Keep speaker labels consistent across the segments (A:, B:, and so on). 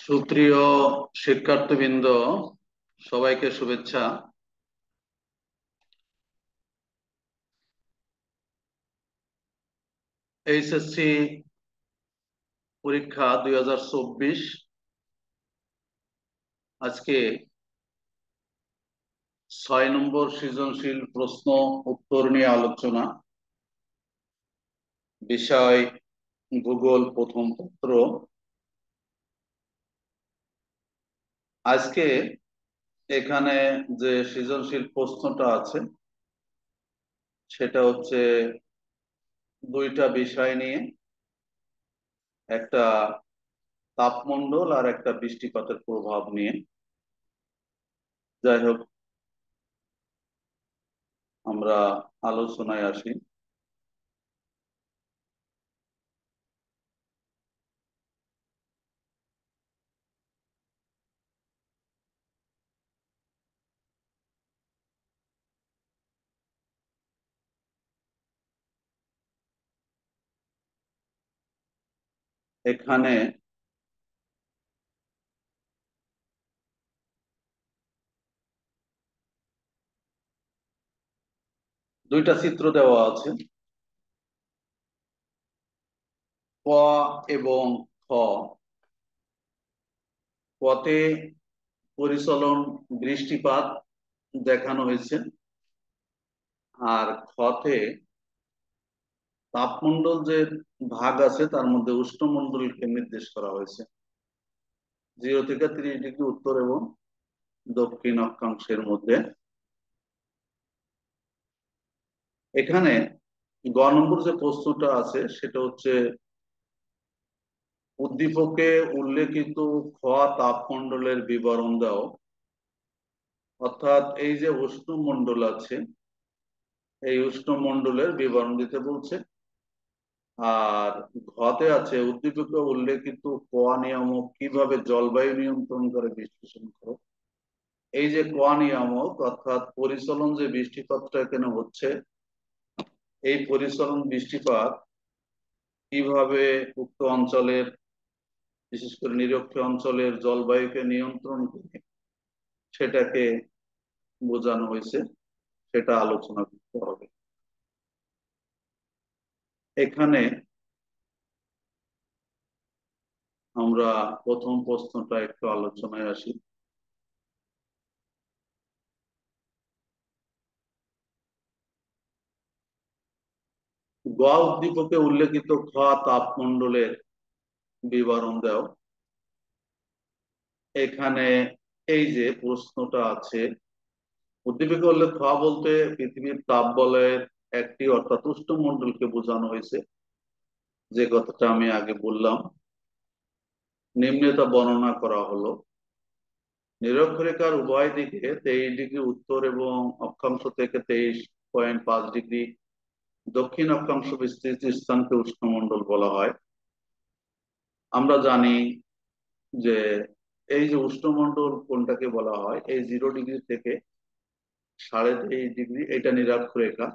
A: সুপ্রিয় শিক্ষার্থীবৃন্দ, সবাইকে শুভেচ্ছা। এইচএসসি পরীক্ষা 2024 আজকে 6 নম্বর সৃজনশীল প্রশ্ন উত্তর নিয়ে আলোচনা। বিষয় ভূগোল, প্রথম পত্র। আজকে এখানে যে সৃজনশীল প্রশ্নটা আছে সেটা হচ্ছে দুইটা বিষয় নিয়ে, একটা তাপমণ্ডল আর একটা বৃষ্টিপাতের প্রভাব নিয়ে। যাই হোক, আমরা আলোচনায় আসি। এখানে দুইটা চিত্র দেওয়া আছে, ক এবং খ। কতে পরিচলন বৃষ্টিপাত দেখানো হয়েছে, আর খতে তাপমণ্ডল যে ভাগ আছে তার মধ্যে উষ্ণমণ্ডলকে নির্দেশ করা হয়েছে। 0 থেকে 30 ডিগ্রি উত্তর এবং দক্ষিণ অক্ষাংশের মধ্যে। এখানে গ নম্বর যে প্রশ্নটা আছে সেটা হচ্ছে উদ্দীপকে উল্লেখিত খ তাপমণ্ডলের বিবরণ দাও। অর্থাৎ এই যে উষ্ণমণ্ডল আছে, এই উষ্ণমণ্ডলের বিবরণ দিতে বলছে। আর ঘতে আছে উদ্দীপকে উল্লেখিত কোয়া নিয়ামক কিভাবে জলবায়ু নিয়ন্ত্রণ করে বিশ্লেষণ করো। এই যে কোয়া নিয়ামক অর্থাৎ পরিচলন যে বৃষ্টিপাতটা এখানে হচ্ছে, এই পরিচলন বৃষ্টিপাত কিভাবে উক্ত অঞ্চলের, বিশেষ করে নিরক্ষীয় অঞ্চলের জলবায়ুকে নিয়ন্ত্রণ করে সেটাকে বোঝানো হয়েছে, সেটা আলোচনা করতে হবে। এখানে আমরা প্রথম প্রশ্নটা একটু আলোচনায় আসি। গ উদ্দীপকে উল্লেখিত খ তাপমণ্ডলের বিবরণ দাও। এখানে এই যে প্রশ্নটা আছে, উদ্দীপকে উল্লেখ খ বলতে পৃথিবীর তাপ বলয়ের একটি অর্থাৎ উষ্ণমণ্ডলকে বোঝানো হয়েছে, যে কথাটা আমি আগে বললাম। নিম্নে তা বর্ণনা করা হলো। নিরক্ষরেখার উভয় দিকে 23 ডিগ্রি উত্তর এবং অক্ষাংশ থেকে 23.5 ডিগ্রি দক্ষিণ অক্ষাংশ বিস্তৃত স্থানকে উষ্ণমণ্ডল বলা হয়। আমরা জানি যে এই যে উষ্ণমণ্ডল কোনটাকে বলা হয়, এই 0 ডিগ্রি থেকে 23.5 ডিগ্রি, এটা নিরক্ষরেখা।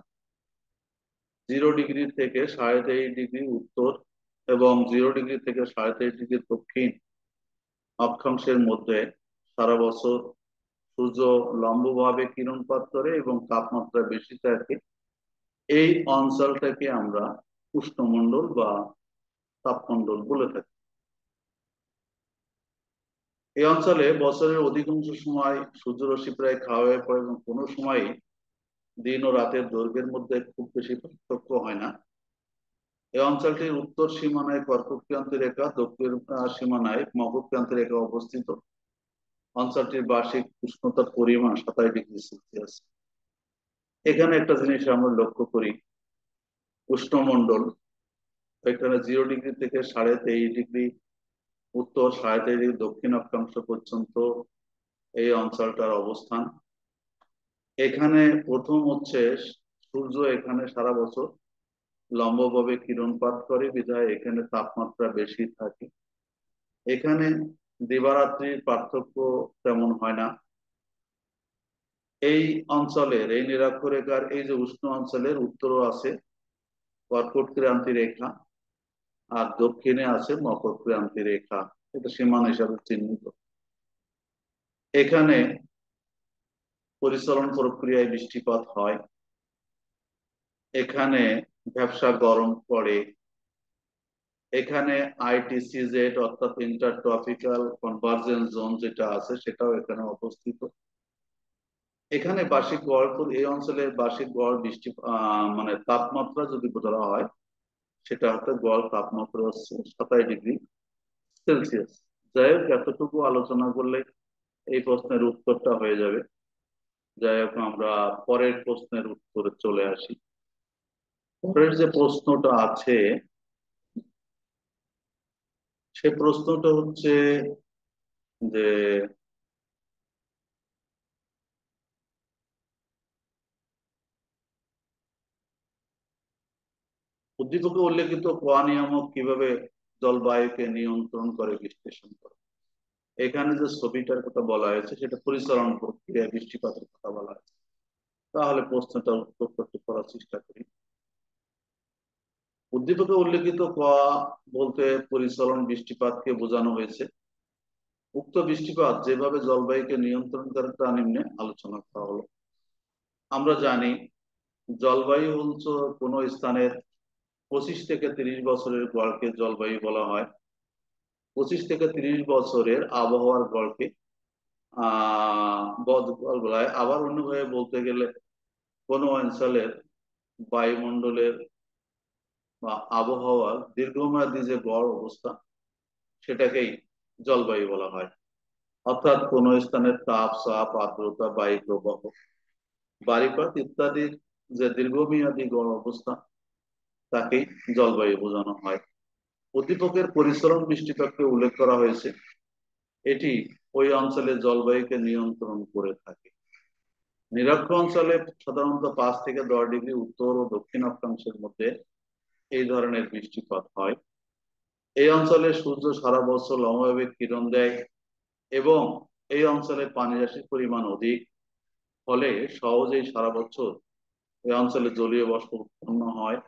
A: 0 ডিগ্রি থেকে 23.5 ডিগ্রি উত্তর এবং 0 ডিগ্রি থেকে 23.5 ডিগ্রি দক্ষিণ অক্ষাংশের মধ্যে সারা বছর সূর্য লম্বভাবে কিরণপাত করে এবং তাপমাত্রা বেশি থাকে। এই অঞ্চলটাকে আমরা উষ্ণমণ্ডল বা তাপমণ্ডল বলে থাকি। এই অঞ্চলে বছরের অধিকাংশ সময় সূর্যরশ্মি প্রায় খাওয়া হয়ে পড়ে এবং কোনো সময় দিন ও রাতের দৈর্ঘ্যের মধ্যে খুব বেশি পার্থক্য হয় না। এই অঞ্চলটির উত্তর সীমানায় কর্কটক্রান্তি রেখা, দক্ষিণ সীমানায় মকরক্রান্তি রেখা অবস্থিত। অঞ্চলটির বার্ষিক উষ্ণতার পরিমাণ 27 ডিগ্রি সেলসিয়াস। এখানে একটা জিনিস আমরা লক্ষ্য করি, উষ্ণমণ্ডল এখানে 0 ডিগ্রি থেকে 23.5 ডিগ্রি উত্তর, 23.5 ডিগ্রি দক্ষিণ অক্ষাংশ পর্যন্ত এই অঞ্চলটার অবস্থান। এখানে প্রথম হচ্ছে সূর্য এখানে সারা বছর লম্বভাবে কিরণপাত করে, বিধায় এখানে তাপমাত্রা বেশি থাকে। এখানে দিবারাত্রির পার্থক্য তেমন হয় না। এই অঞ্চলের, এই নিরক্ষরেখার এই যে উষ্ণ অঞ্চলের উত্তরও আছে কর্কট ক্রান্তি রেখা আর দক্ষিণে আছে মকর ক্রান্তি রেখা। এটা সীমানা হিসাবে চিহ্নিত। এখানে পরিচালন প্রক্রিয়ায় বৃষ্টিপাত হয়, এখানে ব্যবসা গরম পড়ে, এখানে আইটিসিজেড অর্থাৎ ইন্টার ট্রপিক্যাল কনভার্জেন্স জোন যেটা আছে সেটাও এখানে অবস্থিত। এখানে বার্ষিক গড় এই অঞ্চলের বার্ষিক গড় বৃষ্টি মানে তাপমাত্রা যদি ধরা হয়, সেটা হচ্ছে গড় তাপমাত্রা হচ্ছে 27 ডিগ্রি সেলসিয়াস। যাই হোক, এতটুকু আলোচনা করলে এই প্রশ্নের উত্তরটা হয়ে যাবে। যাই হোক, আমরা পরের প্রশ্নের উত্তরে চলে আসি। পরের যে প্রশ্নটা আছে, সে প্রশ্নটা হচ্ছে যে উদ্দীপকে উল্লেখিত কোয়া নিয়ামক কিভাবে জলবায়ুকে নিয়ন্ত্রণ করে বিশ্লেষণ করে। এখানে যে ছবিটার কথা বলা হয়েছে সেটা পরিচালন প্রক্রিয়ায় বৃষ্টিপাতের কথা বলা হয়েছে। তাহলে প্রশ্নটা উত্তর করতে করার চেষ্টা করি। উদ্দীপকে উল্লেখিত কোয়া বলতে পরিচালন বৃষ্টিপাতকে বোঝানো হয়েছে। উক্ত বৃষ্টিপাত যেভাবে জলবায়ুকে নিয়ন্ত্রণ করে তা নিম্নে আলোচনা করা হলো। আমরা জানি জলবায়ু হচ্ছে কোনো স্থানের 25 থেকে 30 বছরের গড়কে জলবায়ু বলা হয়। 25 থেকে 30 বছরের আবহাওয়ার গড়কে গড় বলা হয়। আবার অন্যভাবে বলতে গেলে কোনো অঞ্চলের বায়ুমণ্ডলের বা আবহাওয়ার দীর্ঘমেয়াদী যে গড় অবস্থা সেটাকেই জলবায়ু বলা হয়। অর্থাৎ কোন স্থানের তাপ, চাপ, আর্দ্রতা, বায়ু প্রবাহ, বায়ুপাত ইত্যাদির যে দীর্ঘমেয়াদী গড় অবস্থা তাকেই জলবায়ু বোঝানো হয়। উদ্দীপকের পরিসরণ বৃষ্টিপাতকে উল্লেখ করা হয়েছে। এটি ওই অঞ্চলে জলবায়ুকে নিয়ন্ত্রণ করে থাকে। নিরক্ষ অঞ্চলে সাধারণত 5 থেকে 10 ডিগ্রি উত্তর ও দক্ষিণ অক্ষাংশের মধ্যে এই ধরনের বৃষ্টিপাত হয়। এই অঞ্চলে সূর্য সারা বছর লম্বাভাবে কিরণ দেয় এবং এই অঞ্চলে পানি রাশির পরিমাণ অধিক, ফলে সহজেই সারা বছর এই অঞ্চলে জলীয় বাষ্প উৎপন্ন হয়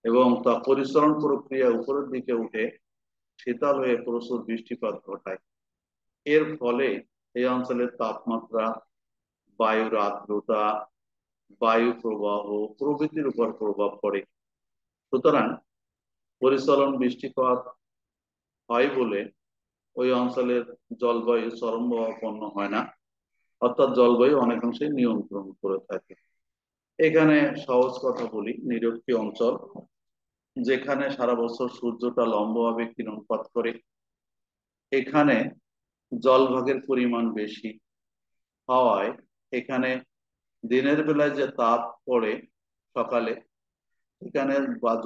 A: এবং তা পরিসরণ প্রক্রিয়া উপরের দিকে উঠে শীতল হয়ে প্রচুর বৃষ্টিপাত ঘটায়। এর ফলে এই অঞ্চলের তাপমাত্রা, বায়ুর আর্দ্রতা, বায়ু প্রবাহ প্রভৃতির উপর প্রভাব পড়ে। সুতরাং পরিচলন বৃষ্টিপাত হয় বলে ওই অঞ্চলের জলবায়ু চরমভাবাপন্ন হয় না, অর্থাৎ জলবায়ু অনেকাংশে নিয়ন্ত্রণ করে থাকে। এখানে সহজ কথা বলি, নিরক্ষীয় অঞ্চল যেখানে সারা বছর সূর্যটা লম্বভাবে কিরণপাত করে, এখানে জলভাগের পরিমাণ বেশি হওয়ায় এখানে দিনের বেলায় যে তাপ পড়ে সকালে, এখানে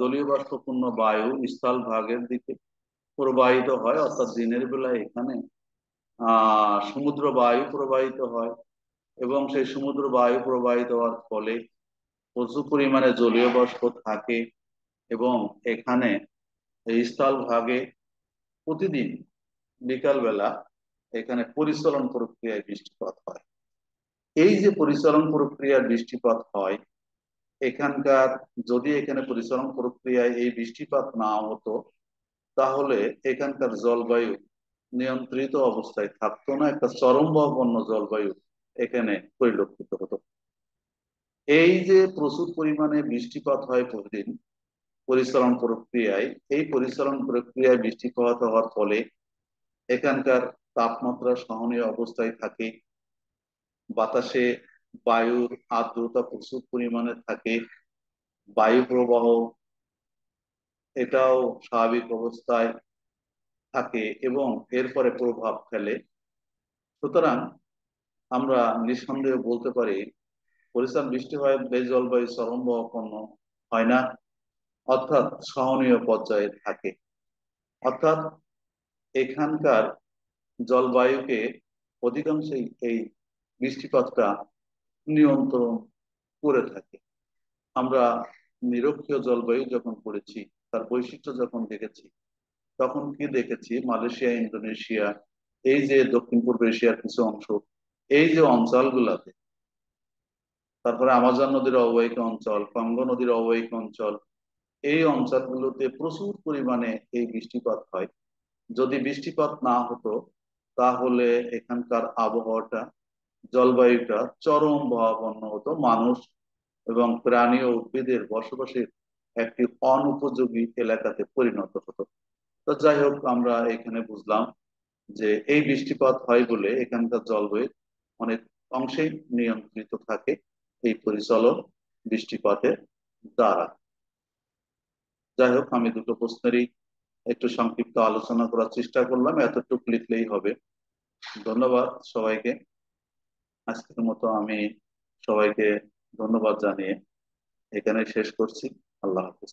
A: জলীয় বাষ্পপূর্ণ বায়ু স্থল ভাগের দিকে প্রবাহিত হয়, অর্থাৎ দিনের বেলায় এখানে সমুদ্র বায়ু প্রবাহিত হয় এবং সেই সমুদ্র বায়ু প্রবাহিত হওয়ার ফলে প্রচুর পরিমাণে জলীয় বাষ্প থাকে এবং এখানে এই স্থল ভাগে প্রতিদিন বিকাল বেলা এখানে পরিচালন প্রক্রিয়ায় বৃষ্টিপাত হয়। এই যে পরিচালন প্রক্রিয়ার বৃষ্টিপাত হয়, এখানকার যদি এখানে পরিচালন প্রক্রিয়ায় এই বৃষ্টিপাত না হতো তাহলে এখানকার জলবায়ু নিয়ন্ত্রিত অবস্থায় থাকতো না, একটা চরমভাবাপন্ন জলবায়ু এখানে পরিলক্ষিত হতো। এই যে প্রচুর পরিমাণে বৃষ্টিপাত হয় প্রতিদিন পরিচালন প্রক্রিয়ায়, এই পরিচালন প্রক্রিয়ায় বৃষ্টিপাত হওয়ার ফলে এখানকার তাপমাত্রা সহনীয় অবস্থায় থাকে, বাতাসে বায়ুর আর্দ্রতা প্রচুর পরিমাণে থাকে, বায়ু প্রবাহ এটাও স্বাভাবিক অবস্থায় থাকে এবং এরপরে প্রভাব ফেলে। সুতরাং আমরা নিঃসন্দেহে বলতে পারি পরিচালন বৃষ্টি হয় বেশ জলবায়ু চরমভাবাপন্ন হয় না, অর্থাৎ সহনীয় পর্যায়ে থাকে। অর্থাৎ এখানকার জলবায়ুকে অধিকাংশই এই বৃষ্টিপাতটা নিয়ন্ত্রণ করে থাকে। আমরা নিরক্ষীয় জলবায়ু যখন পড়েছি, তার বৈশিষ্ট্য যখন দেখেছি, তখন কি দেখেছি মালয়েশিয়া, ইন্দোনেশিয়া, এই যে দক্ষিণ পূর্ব এশিয়ার কিছু অংশ, এই যে অঞ্চলগুলাতে, তারপরে আমাজন নদীর অববাহিকা অঞ্চল, কঙ্গো নদীর অববাহিকা অঞ্চল, এই অঞ্চলগুলোতে প্রচুর পরিমাণে এই বৃষ্টিপাত হয় যদি বৃষ্টিপাত না হতো তাহলে এখানকার আবহাওয়াটা, জলবায়ুটা চরম ভাবাপন্ন হতো, মানুষ এবং প্রাণী ও উদ্ভিদের বসবাসের একটি অনুপযোগী এলাকাতে পরিণত হতো। তো যাই হোক, আমরা এখানে বুঝলাম যে এই বৃষ্টিপাত হয় বলে এখানকার জলবায়ু অনেক অংশেই নিয়ন্ত্রিত থাকে এই পরিচলন বৃষ্টিপাতের দ্বারা। যাই হোক, আমি দুটো প্রশ্নেরই একটু সংক্ষিপ্ত আলোচনা করার চেষ্টা করলাম, এতটুকু লিখলেই হবে। ধন্যবাদ সবাইকে। আজকের মতো আমি সবাইকে ধন্যবাদ জানিয়ে এখানে শেষ করছি। আল্লাহ হাফিজ।